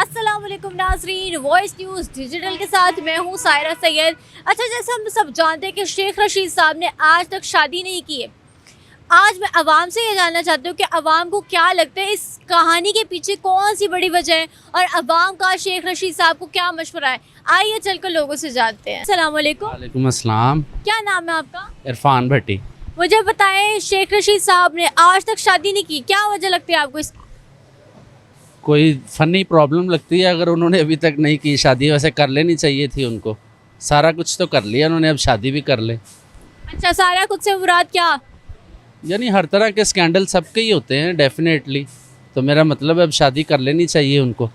अस्सलाम वालेकुम नाजरीन, वॉइस न्यूज़ डिजिटल के साथ मैं हूँ सायरा सैयद। अच्छा, जैसे हम सब जानते हैं कि शेख रशीद साहब ने आज तक शादी नहीं की है। आज मैं आवाम से ये जानना चाहती हूँ कि आवाम को क्या लगता है, इस कहानी के पीछे कौन सी बड़ी वजह है और आवाम का शेख रशीद साहब को क्या मशवरा है। आइए चलकर लोगों से जानते हैं। अस्सलाम वालेकुम। वालेकुम अस्सलाम। क्या नाम है आपका? इरफान भट्टी। मुझे बताएं, शेख रशीद साहब ने आज तक शादी नहीं की, क्या वजह लगती है आपको इसकी? कोई फ़नी प्रॉब्लम लगती है अगर उन्होंने अभी तक नहीं की शादी? वैसे कर लेनी चाहिए थी उनको, सारा कुछ तो कर लिया उन्होंने, अब शादी भी कर ले। अच्छा, सारा कुछ से मुराद क्या? यानी हर तरह के स्कैंडल सबके ही होते हैं डेफिनेटली, तो मेरा मतलब है अब शादी कर लेनी चाहिए उनको।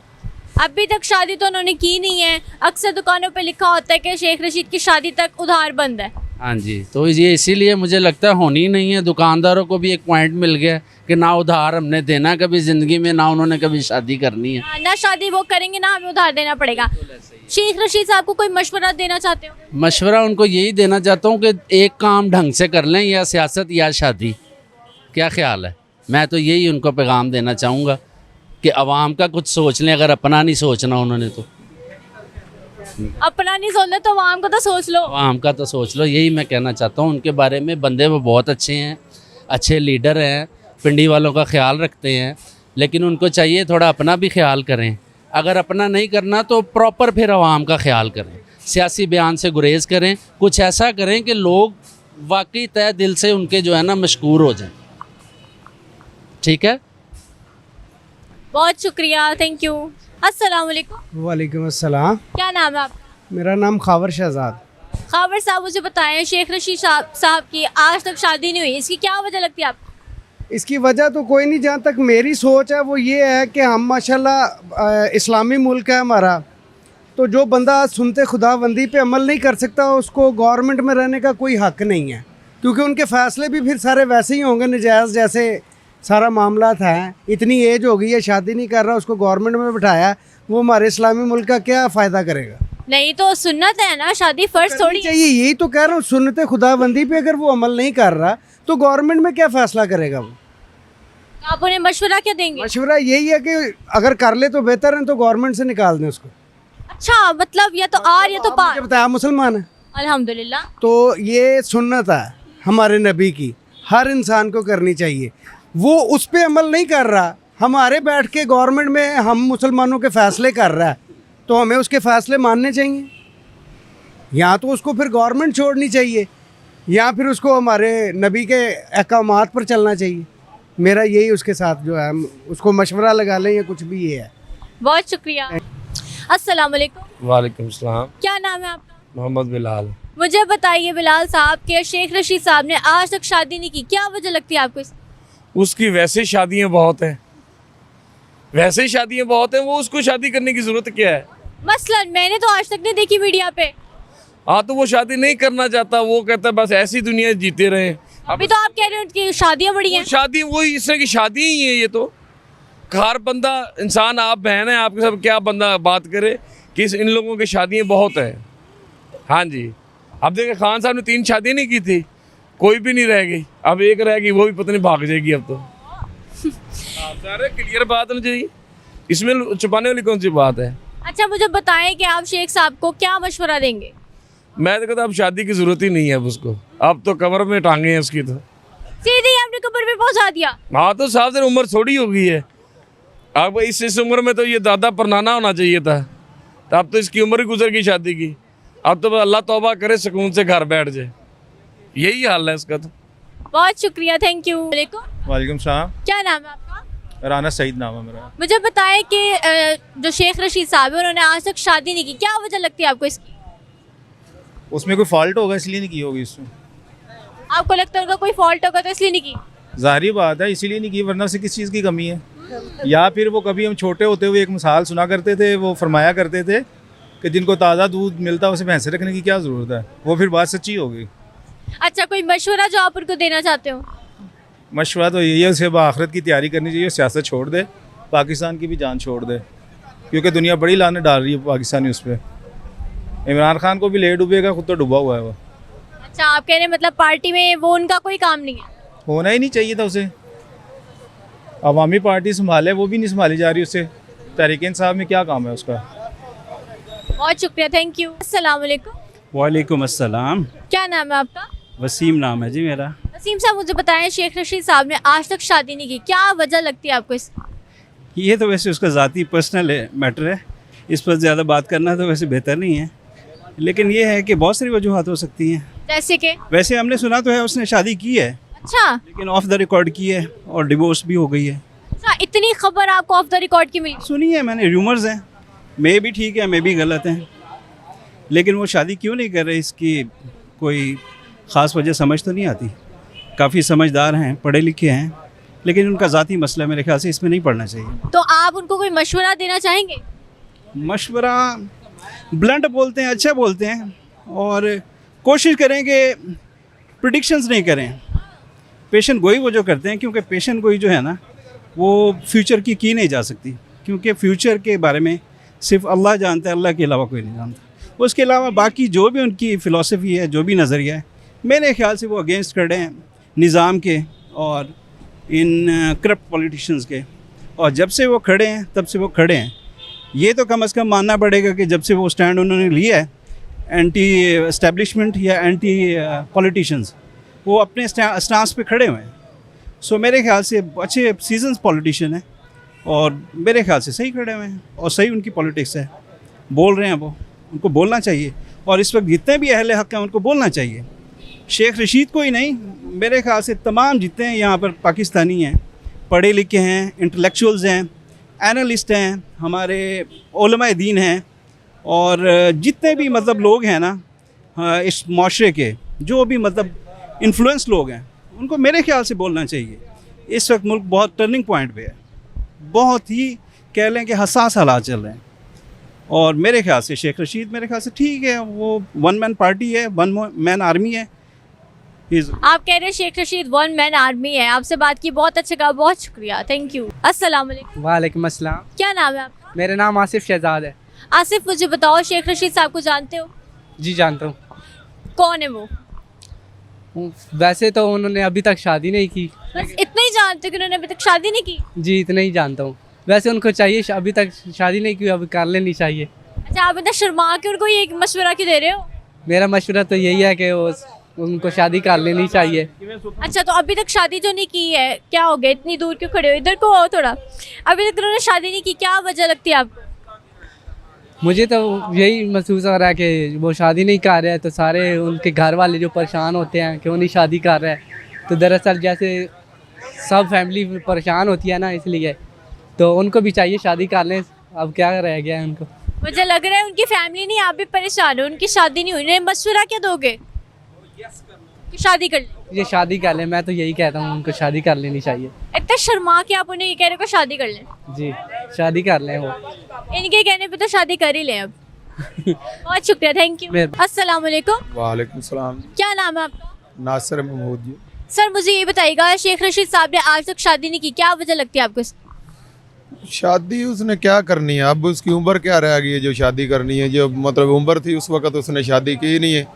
अभी तक शादी तो उन्होंने की नहीं है। अक्सर दुकानों पे लिखा होता है कि शेख रशीद की शादी तक उधार बंद है। हाँ जी, तो ये इसीलिए मुझे लगता है होनी ही नहीं है। दुकानदारों को भी एक पॉइंट मिल गया कि ना उधार हमने देना कभी ज़िंदगी में, ना उन्होंने कभी शादी करनी है। ना शादी वो करेंगे ना हमें उधार देना पड़ेगा। शेख रशीद साहब को कोई मशवरा देना चाहते हो? मशवरा उनको यही देना चाहता हूँ कि एक काम ढंग से कर लें, या सियासत या शादी। क्या ख्याल है? मैं तो यही उनको पैगाम देना चाहूँगा कि आवाम का कुछ सोच लें, अगर अपना नहीं सोचना उन्होंने तो। अपना नहीं सोचना तो आवाम को तो सोच लो। आवाम का तो सोच लो, यही मैं कहना चाहता हूँ उनके बारे में। बंदे वो बहुत अच्छे हैं, अच्छे लीडर हैं, पिंडी वालों का ख्याल रखते हैं, लेकिन उनको चाहिए थोड़ा अपना भी ख्याल करें। अगर अपना नहीं करना तो प्रॉपर फिर आवाम का ख्याल करें, सियासी बयान से गुरेज करें, कुछ ऐसा करें कि लोग वाकई तय दिल से उनके जो है ना मशकूर हो जाएं। ठीक है, बहुत शुक्रिया, थैंक यू। अस्सलाम वालेकुम। वालेकुम अस्सलाम। क्या नाम है आपका? मेरा नाम खावर शहजाद। खाबर साहब, मुझे बताएं, शेख रशीद साहब की आज तक शादी नहीं हुई, इसकी क्या वजह लगती है आपको? इसकी वजह तो कोई नहीं, जहाँ तक मेरी सोच है वो ये है कि हम माशाल्लाह इस्लामी मुल्क है हमारा, तो जो बंदा सुनते खुदाबंदी पे अमल नहीं कर सकता उसको गवर्नमेंट में रहने का कोई हक नहीं है, क्योंकि उनके फ़ैसले भी फिर सारे वैसे ही होंगे नजायज़, जैसे सारा मामला था। इतनी एज हो गई है, शादी नहीं कर रहा, उसको गवर्नमेंट में बिठाया, वो हमारे इस्लामी मुल्क का क्या फ़ायदा करेगा? नहीं तो सुन्नत है ना, शादी फर्ज थोड़ी है। चाहिए, यही तो कह रहा हूँ, सुन्नते खुदाबंदी पे अगर वो अमल नहीं कर रहा तो गवर्नमेंट में क्या फ़ैसला करेगा वो? आप उन्हें मशवरा क्या देंगे? मशवरा यही है कि अगर कर ले तो बेहतर है, तो गवर्नमेंट से निकाल दें उसको। अच्छा, मतलब या तो आर या तो पार। मुझे बताया मुसलमान है अल्हम्दुलिल्लाह। तो ये सुन्नत है हमारे नबी की, हर इंसान को करनी चाहिए। वो उस पर अमल नहीं कर रहा, हमारे बैठ के गवर्नमेंट में हम मुसलमानों के फ़ैसले कर रहा है, तो हमें उसके फ़ैसले मानने चाहिए। या तो उसको फिर गवर्नमेंट छोड़नी चाहिए, या फिर उसको हमारे नबी के अहकामात पर चलना चाहिए। मेरा यही उसके साथ जो है, उसको मशवरा लगा लें या कुछ भी ये है। बहुत शुक्रिया। अस्सलाम वालेकुम। वालेकुम सलाम। क्या नाम है आपका? मोहम्मद बिलाल। मुझे बताइए बिलाल साहब, के शेख रशीद साहब ने आज तक शादी नहीं की, क्या वजह लगती है आपको इसकी? उसकी वैसे शादियां बहुत हैं, वैसे ही शादियां बहुत हैं, वो उसको शादी करने की ज़रूरत क्या है? मसलन मैंने तो आज तक नहीं देखी मीडिया पे। हाँ, तो वो शादी नहीं करना चाहता, वो कहता है बस ऐसी दुनिया जीते रहे। अभी तो आप कह रहे हो कि शादियां बड़ी हैं। शादी वही इस तरह की शादी ही है ये तो। हर बंदा इंसान, आप बहन है, आपके सब क्या बंदा बात करे कि इन लोगों की शादियाँ बहुत हैं। हाँ जी, अब देखें खान साहब ने 3 शादियाँ नहीं की थी, कोई भी नहीं रह गई, अब एक रह गई, वो भी पता नहीं भाग जाएगी अब तो। सारे क्लियर बात है जी, इसमें छुपाने वाली कौन सी बात है? अच्छा, मुझे बताएं कि आप शेख साहब को क्या मशवरा देंगे? मैं तो कहता अब शादी की जरूरत ही नहीं है अब उसको, अब तो कमर में टांगे हैं उसकी, तो सीधे ही आपने कब्र में पहुंचा दिया। हाँ, तो साहब से उम्र थोड़ी हो गई है अब, इस उम्र में तो ये दादा परनाना होना चाहिए था, तो अब तो इसकी उम्र ही गुजर गई शादी की। अब तो अल्लाह तौबा करे, सुकून से घर बैठ जाए, यही हाल है इसका। तो बहुत शुक्रिया, थैंक यू। वालेकुम सलाम। क्या नाम है आपका? राना सईद नाम है मेरा। मुझे बताएं कि जो शेख रशीद साहब है उन्होंने आज तक शादी नहीं की, क्या वजह लगती है आपको इसकी? उसमें कोई फॉल्ट होगा इसलिए नहीं की होगी उसमें। आपको लगता है उनका कोई फॉल्ट होगा तो इसलिए नहीं की? ज़ाहिर बात है इसीलिए नहीं की, वरना से किस चीज़ की कमी है। या फिर वो कभी हम छोटे होते हुए एक मिसाल सुना करते थे, वो फरमाया करते थे कि जिनको ताज़ा दूध मिलता है उसे भैंसे रखने की क्या ज़रूरत है, वो फिर बात सच्ची होगी। अच्छा, कोई मशवरा जो आप उनको देना चाहते हो? मशवरा तो यही है, उसे आखिरत की तैयारी करनी चाहिए, सियासत छोड़ दे, पाकिस्तान की भी जान छोड़ दे, क्योंकि दुनिया बड़ी लाने डाल रही है पाकिस्तानी उस पर। इमरान खान को भी ले डूबेगा, खुद तो डूबा हुआ है वो। अच्छा, आप कह रहे हैं मतलब पार्टी में वो उनका कोई काम नहीं है? होना ही नहीं चाहिए था उसे। अवामी पार्टी संभाले, वो भी नहीं संभाली जा रही उससे। तहरीक इंसाफ में क्या काम है उसका? बहुत शुक्रिया, थैंक यू। अस्सलाम वालेकुम। वालेकुम अस्सलाम। क्या नाम है आपका? वसीम नाम है जी मेरा। वसीम साहब, मुझे बताएं, शेख रशीद साहब ने आज तक शादी नहीं की, क्या वजह लगती है आपको इस? ये तो वैसे उसका ज़ाती पर्सनल मैटर है, इस पर ज़्यादा बात करना तो वैसे बेहतर नहीं है, लेकिन ये है कि बहुत सारी वजूहत हो सकती हैं। जैसे कि? वैसे हमने सुना तो है उसने शादी की है, अच्छा लेकिन ऑफ द रिकॉर्ड की है और डिवोर्स भी हो गई है। अच्छा, इतनी खबर आपको ऑफ द रिकॉर्ड की मिली? सुनी है मैंने, र्यूमर्स हैं, मे भी ठीक है मे भी गलत हैं, लेकिन वो शादी क्यों नहीं कर रहे इसकी कोई ख़ास वजह समझ तो नहीं आती। काफ़ी समझदार हैं, पढ़े लिखे हैं, लेकिन उनका ज़ाती मसला मेरे ख्याल से इसमें नहीं पड़ना चाहिए। तो आप उनको कोई मशवरा देना चाहेंगे? मशवरा ब्लंट बोलते हैं, अच्छा बोलते हैं, और कोशिश करें कि प्रिडिक्शंस नहीं करें। पेशेंट गोई वो जो करते हैं, क्योंकि पेशेंट गोई जो है ना वो फ्यूचर की नहीं जा सकती, क्योंकि फ्यूचर के बारे में सिर्फ अल्लाह जानता है, अल्लाह के अलावा कोई नहीं जानता। उसके अलावा बाकी जो भी उनकी फ़िलासफ़ी है, जो भी नज़रिया है, मेरे ख़्याल से वो अगेंस्ट खड़े हैं निज़ाम के और इन करप्ट पॉलिटिशियंस के, और जब से वो खड़े हैं तब से वो खड़े हैं। ये तो कम से कम मानना पड़ेगा कि जब से वो स्टैंड उन्होंने लिया है एंटी एस्टेब्लिशमेंट या एंटी पॉलिटिशियंस, वो अपने स्टांस पे खड़े हुए हैं। सो मेरे ख्याल से अच्छे सीजन्स पॉलिटिशियन हैं और मेरे ख्याल से सही खड़े हुए हैं और सही उनकी पॉलिटिक्स है, बोल रहे हैं वो, उनको बोलना चाहिए, और इस वक्त जितने भी अहले हक़ हैं उनको बोलना चाहिए। शेख रशीद को ही नहीं, मेरे ख्याल से तमाम जितने यहाँ पर पाकिस्तानी हैं, पढ़े लिखे हैं, इंटेलेक्चुअल्स हैं, एनालिस्ट हैं, हमारे उलमाए दीन हैं, और जितने भी मतलब लोग हैं ना इस माशरे के, जो भी मतलब इन्फ्लुएंस लोग हैं, उनको मेरे ख्याल से बोलना चाहिए। इस वक्त मुल्क बहुत टर्निंग पॉइंट पे है, बहुत ही कह लें कि हसास हालात चल रहे हैं, और मेरे ख्याल से शेख रशीद मेरे ख्याल से ठीक है, वो वन मैन पार्टी है, वन मैन आर्मी है। आप कह रहे हैं Sheikh Rashid one man army है। आपसे बात की, बहुत अच्छा कहा, बहुत शुक्रिया, थैंक यू। अस्सलाम वालेकुम। वालेकुम अस्सलाम। क्या नाम है आपका? मेरा नाम आसिफ शहजाद है। आसिफ, मुझे बताओ, शेख रशीद साहब को जानते हो? जी जानता हूँ। कौन है वो? वैसे तो उन्होंने अभी तक शादी नहीं की। बस इतना ही जानते हो कि उन्होंने अभी तक शादी नहीं की? जी इतना ही जानता हूँ। वैसे उनको चाहिए, अभी तक शादी नहीं की, अभी कर लेनी चाहिए। अच्छा, आप इतना शर्मा के उनको ये मशवरा क्यों दे रहे हो? मेरा मशवरा तो यही है कि उनको शादी कर लेनी चाहिए। अच्छा, तो अभी तक शादी जो नहीं की है, क्या हो गया, इतनी दूर क्यों खड़े हो? इधर को आओ थोड़ा। अभी तक उन्होंने शादी नहीं की, क्या वजह लगती है आपको? मुझे तो यही महसूस हो रहा है कि वो शादी नहीं कर रहे हैं, तो सारे उनके घर वाले जो परेशान होते हैं कि वो नहीं शादी कर रहे हैं, तो दरअसल जैसे सब फैमिली परेशान होती है ना, इसलिए तो उनको भी चाहिए शादी कर लें। अब क्या रह गया है उनको? मुझे लग रहा है उनकी फैमिली नहीं, आप भी परेशान हो, उनकी शादी नहीं हुई, उन्हें मशवरा क्या दोगे कि शादी कर ले? ये शादी कर लें, मैं तो यही कहता हूँ उनको शादी कर लेनी चाहिए। इतना शर्मा के आप उन्हें ये कह रहे हो शादी कर लें? जी शादी कर लें वो। इनके कहने पे तो शादी कर ही लें अब। बहुत शुक्रिया, थैंक यू। अस्सलाम वालेकुम। वालेकुम सलाम। क्या नाम है आपका? नासिर महमूद जी। सर, मुझे ये बताइएगा, शेख रशीद साहब ने आज तक शादी नहीं की, क्या वजह लगती है आपको? शादी उसने क्या करनी है, अब उसकी उम्र क्या रह गई है जो शादी करनी है? जो मतलब उम्र थी उस वक्त उसने शादी की नहीं है।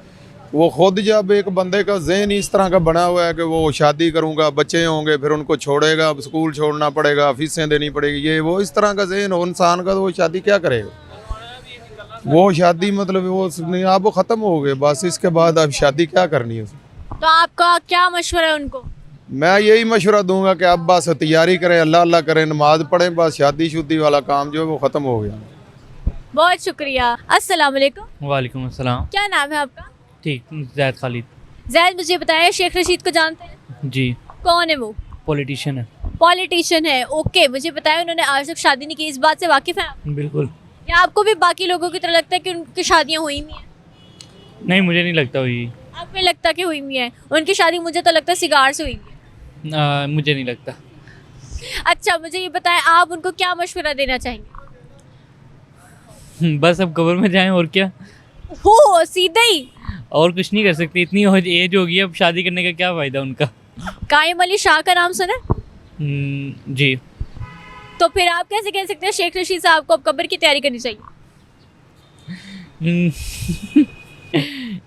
वो खुद जब एक बंदे का ज़हन इस तरह का बना हुआ है कि वो शादी करूँगा, बच्चे होंगे, फिर उनको छोड़ेगा, स्कूल छोड़ना पड़ेगा, फीसें देनी पड़ेगी, ये वो इस तरह का ज़हन हो इंसान का, तो वो शादी क्या करेगा? वो शादी मतलब वो अब वो ख़त्म हो गए बस, इसके बाद अब शादी क्या करनी है? तो आपका क्या मशवरा है उनको? मैं यही मशवरा दूंगा कि अब बस तैयारी करें, अल्लाह अल्लाह करें, नमाज पढ़ें, बस शादी शुदी वाला काम जो है वो ख़त्म हो गया। बहुत शुक्रिया। अस्सलाम वालेकुम। वालेकुम अस्सलाम। क्या नाम है आपका? ठीक, जैद खालिद। जैद, मुझे बताया, शेख रशीद को जानते हैं? जी। कौन है वो? पॉलिटिशियन है। पॉलिटिशियन है, ओके। मुझे बताया, उन्होंने आज तक शादी नहीं की, इस बात से वाकिफ़ हैं आप? बिल्कुल। या आपको भी बाकी लोगों की तरह लगता है कि उनकी शादियाँ हुई नहीं है? नहीं, मुझे नहीं लगता हुई। आपको लगता कि हुई नहीं है? उनकी शादी मुझे तो लगता है सिगार से हुई है। मुझे नहीं लगता। अच्छा, मुझे ये बताएं, आप उनको क्या मशवरा देना चाहेंगे? बस अब कब्र में जाएं, और क्या? हो सीधा ही? और कुछ नहीं कर सकते, इतनी एज होगी, अब शादी करने का क्या फ़ायदा उनका। कायम अली शाह का नाम सुना? जी। तो फिर आप कैसे कह सकते हैं शेख रशीद साहब को अब कब्र की तैयारी करनी चाहिए?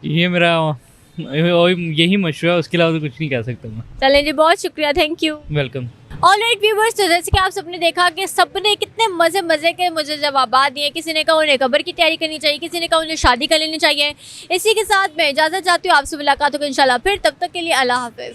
ये मेरा यही मशवरा, उसके अलावा तो कुछ नहीं कह सकता मैं। चलें जी, बहुत शुक्रिया, thank you. Welcome. Alright viewers, तो जैसे कि आप सबने देखा कि सबने कितने मज़े के मुझे जवाब दिए। किसी ने कहा उन्हें कब्र की तैयारी करनी चाहिए, किसी ने कहा उन्हें शादी कर लेनी चाहिए। इसी के साथ मैं इजाज़त चाहती हूँ, आपसे मुलाकात होगी इंशाल्लाह फिर, तब तक के लिए अल्लाह हाफ़िज़।